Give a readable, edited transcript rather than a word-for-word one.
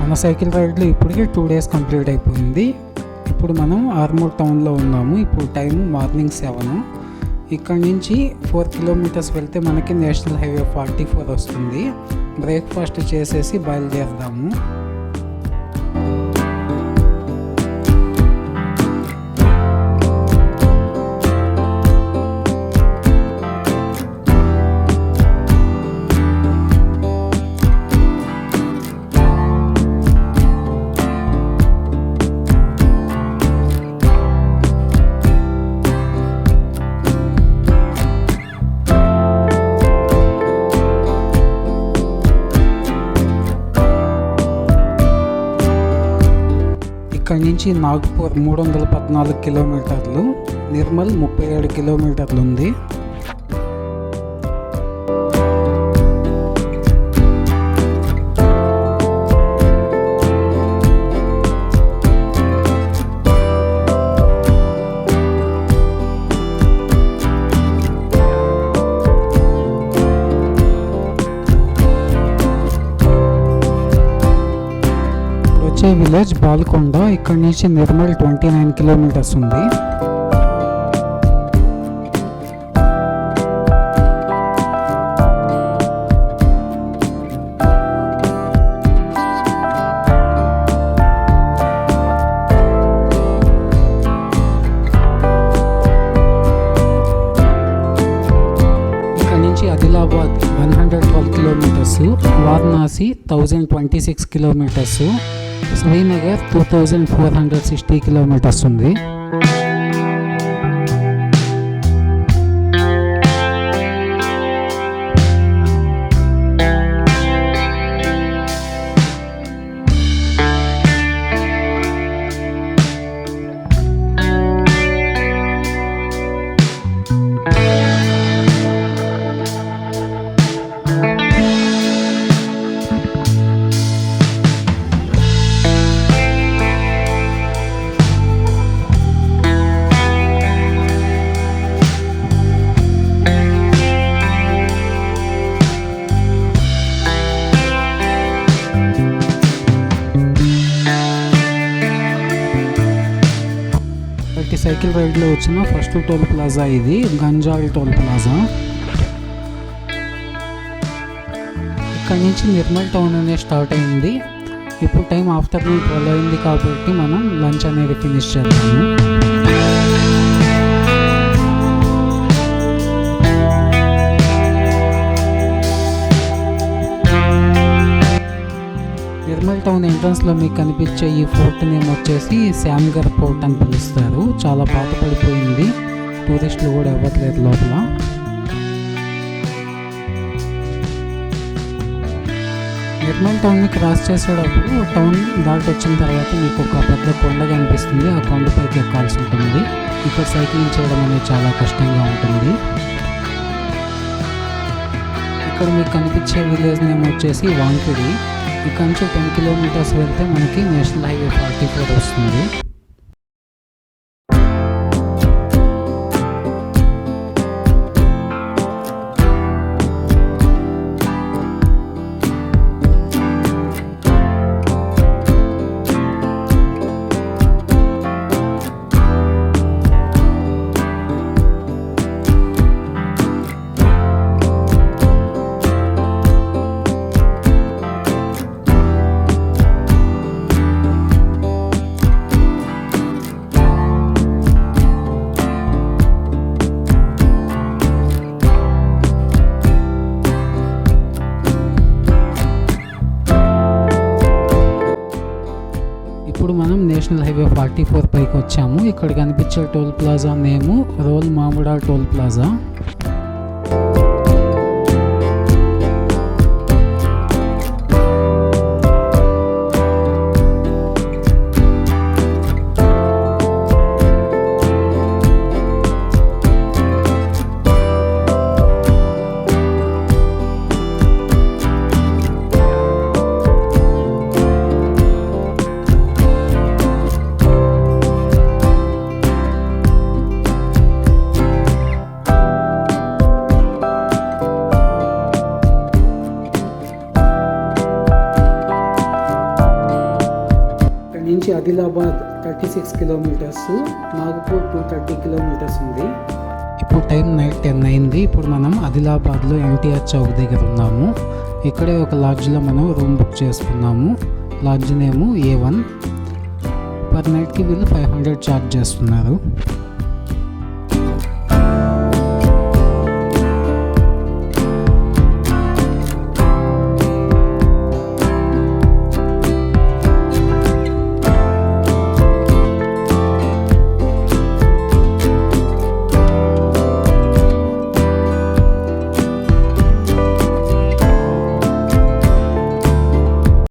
మన సైకిల్ రైడ్లో ఇప్పటికే 2 days complete అయిపోయింది. ఇప్పుడు మనం ఆర్మూర్ టౌన్లో ఉన్నాము. ఇప్పుడు టైం మార్నింగ్ 7. ఇక్కడ నుంచి 4 kilometers వెళ్తే మనకి నేషనల్ హైవే 44 వస్తుంది. బ్రేక్ఫాస్ట్ చేసేసి బయలుదేరదాము. ఇక్కడ నుంచి నాగ్పూర్ 314 kilometers, నిర్మల్ 37 kilometers ఉంది. వచ్చే విలేజ్ బాల్కొండ. ఇక్కడ నుంచి నిర్మల్ 29 kilometers ఉంది. ఇక్కడ నుంచి Adilabad 112 kilometers, Varanasi 1026 kilometers, Srinagar 2460 kilometers ఉంది. సైకిల్ రైడ్లో వచ్చిన ఫస్ట్ టోల్ ప్లాజా ఇది, గంజాల్ టోల్ ప్లాజా. ఇక్కడ నుంచి నిర్మల్ టౌన్ అనేది స్టార్ట్ అయింది. ఇప్పుడు టైం ఆఫ్టర్నూన్ 12 అయింది కాబట్టి మనం లంచ్ అనేది ఫినిష్ చేద్దాము. నిర్మల్ టౌన్ ఎంట్రన్స్లో మీకు కనిపించే ఈ ఫోర్ట్ నేమ్ వచ్చేసి శ్యామ్గర్ ఫోర్ట్ అని పిలుస్తారు. చాలా పాత పడిపోయింది, టూరిస్టులు కూడా ఇవ్వట్లేదు లోపల. నిర్మల్ టౌన్ని క్రాస్ చేసేటప్పుడు టౌన్ దాటి వచ్చిన తర్వాత మీకు ఒక పెద్ద కొండ కనిపిస్తుంది. ఆ కొండపైకి ఎక్కాల్సి ఉంటుంది. ఇక్కడ సైక్లింగ్ చేయడం అనేది చాలా కష్టంగా ఉంటుంది. ఇక్కడ మీకు కనిపించే విలేజ్ నేమ్ వచ్చేసి వాంకిడి. ఇక్కడ నుంచి 10 kilometers వెళ్తే మనకి నేషనల్ హైవే 44 వస్తుంది. ఇప్పుడు మనం నేషనల్ హైవే 44 పైకి వచ్చాము. ఇక్కడ కనిపించే టోల్ ప్లాజా నేము రోల్ మామిడా టోల్ ప్లాజా. నుంచి ఆదిలాబాద్ 36 కిలోమీటర్స్, నాగపూర్ 230 కిలోమీటర్స్ ఉంది. ఇప్పుడు టైం నైట్ 10 అయింది. ఇప్పుడు మనం ఆదిలాబాద్లో ఎన్టీఆర్ చౌక్ దగ్గర ఉన్నాము. ఇక్కడే ఒక లాడ్జ్లో మనం రూమ్ బుక్ చేసుకున్నాము. లాడ్జ్ నేము A1. పర్ నైట్కి వీళ్ళు 500 ఛార్జ్ చేస్తున్నారు.